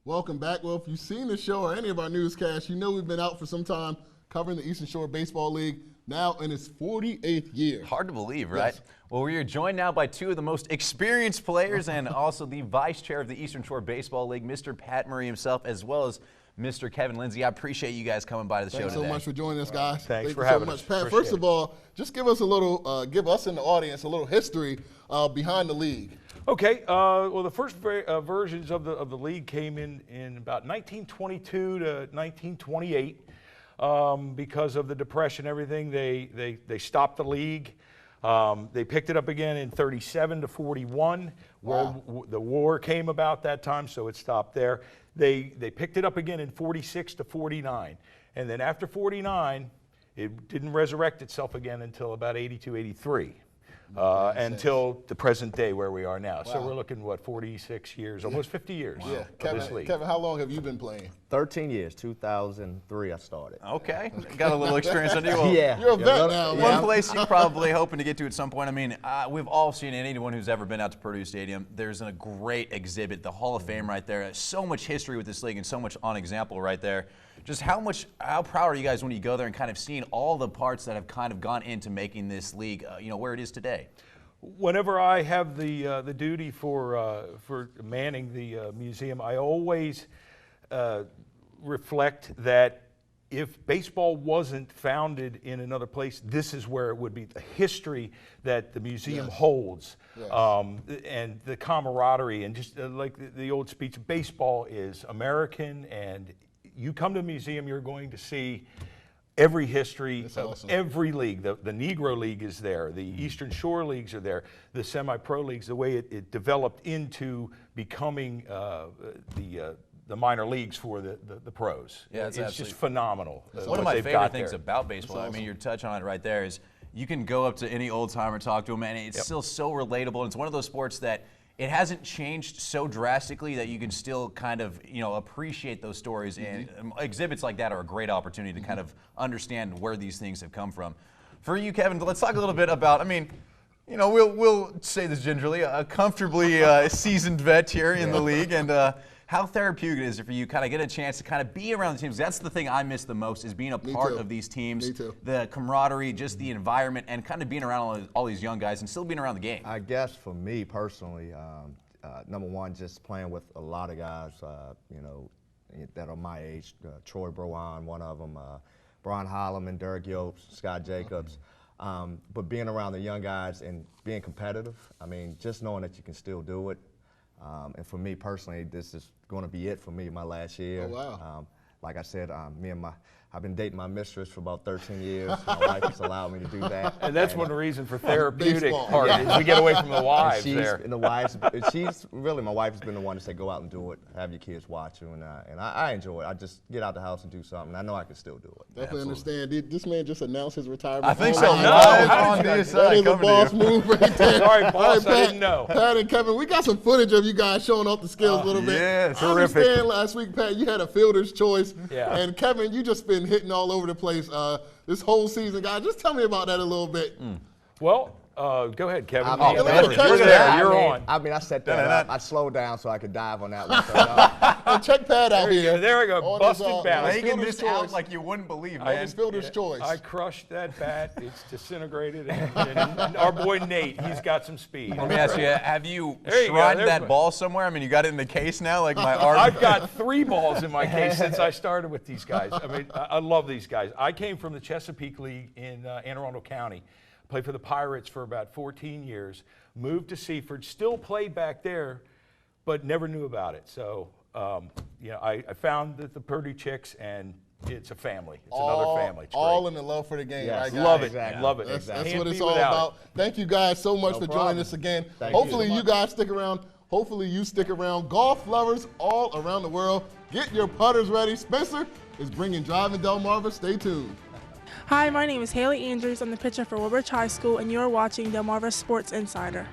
Welcome back. Well, if you've seen the show or any of our newscasts, you know we've been out for some time covering the Eastern Shore Baseball League, now in its 48th year. Hard to believe, right? Yes. Well, we are joined now by two of the most experienced players and also the vice chair of the Eastern Shore Baseball League, Mr. Pat Murray himself, as well as Mr. Kevin Lindsay. I appreciate you guys coming by the show today. Thanks so much for joining us, guys. Thanks for having us. Pat, first of all, just give us a little, give us in the audience a little history behind the league. Okay. Well, the first versions of the league came in about 1922 to 1928. Because of the Depression, everything, they stopped the league. They picked it up again in 37 to 41. Wow. The war came about that time, so it stopped there. They picked it up again in 46 to 49. And then after 49, it didn't resurrect itself again until about 82, 83. Until the present day where we are now. Wow. So we're looking, what, 46 years, almost 50 years Yeah. of this league. Kevin, how long have you been playing? 13 years, 2003 I started. Okay, got a little experience under you. Well, Yeah. You're a vet now, man. One place you're probably hoping to get to at some point. I mean, we've all seen it. Anyone who's ever been out to Purdue Stadium, there's a great exhibit, the Hall of Fame right there. So much history with this league and so much on example right there. Just how proud are you guys when you go there and kind of seeing all the parts that have kind of gone into making this league, where it is today? Whenever I have the duty for manning the museum, I always reflect that if baseball wasn't founded in another place, this is where it would be. The history that the museum holds, and the camaraderie, and just like the old speech, baseball is American, and you come to the museum, you're going to see every history of every league. The Negro League is there. The Eastern Shore Leagues are there. The semi-pro leagues, the way it developed into becoming the minor leagues for the pros. Yeah, it's just phenomenal. One of my favorite things about baseball, I mean, you're touching on it right there, is you can go up to any old timer, talk to them, and it's still so relatable. It's one of those sports that it hasn't changed so drastically that you can still kind of, appreciate those stories. And exhibits like that are a great opportunity to kind of understand where these things have come from. For you, Kevin, let's talk a little bit about, I mean, we'll say this gingerly, a comfortably seasoned vet here in the league, and how therapeutic is it for you kind of get a chance to kind of be around the teams? That's the thing I miss the most, is being a part of these teams. Me too. The camaraderie, just the environment, and kind of being around all these young guys and still being around the game. I guess for me personally, number one, just playing with a lot of guys, that are my age. Troy Browan, one of them, Brian Holloman, Derek Yopes, Scott Jacobs. But being around the young guys and being competitive, I mean, just knowing that you can still do it. And for me personally, this is going to be it for me, my last year. Oh, wow. Like I said, I've been dating my mistress for about 13 years. My wife has allowed me to do that. And that's one reason for therapeutic part is we get away from the wives there. And my wife has been the one to say, go out and do it, have your kids watch you, and I enjoy it. I just get out the house and do something. I know I can still do it. Definitely understand. This man just announced his retirement. I think so. That is a boss move right there. Sorry, boss, Pat, I didn't know. Pat and Kevin, we got some footage of you guys showing off the skills a little bit. Yeah, I understand last week, Pat, you had a fielder's choice. Yeah. And Kevin, you just been hitting all over the place this whole season, guys. Just tell me about that a little bit. Well, go ahead, Kevin. You're on. I mean, I set that up. I slowed down so I could dive on that one. So, check Pat out here. There we go. Busted balance. Making this out like you wouldn't believe. His fielder's choice. I crushed that bat. It's disintegrated. And our boy Nate, he's got some speed. Let me ask you, have you shrined that ball somewhere? I mean, you got it in the case now, like my arm. I've got 3 balls in my case since I started with these guys. I mean, I love these guys. I came from the Chesapeake League in Anne Arundel County. Played for the Pirates for about 14 years. Moved to Seaford. Still played back there, but never knew about it. So, I found the Purdue Chicks, and it's a family. It's another family. It's all great. in the love for the game, Yes. right, guys? Love it. Exactly. Love it. That's what it's all about. Thank you guys so much for joining us again. Hopefully you guys stick around. Hopefully you stick around. Golf lovers all around the world, get your putters ready. Spencer is bringing Drive in Delmarva. Stay tuned. Hi, my name is Haley Andrews. I'm the pitcher for Woodbridge High School, and you're watching Delmarva Sports Insider.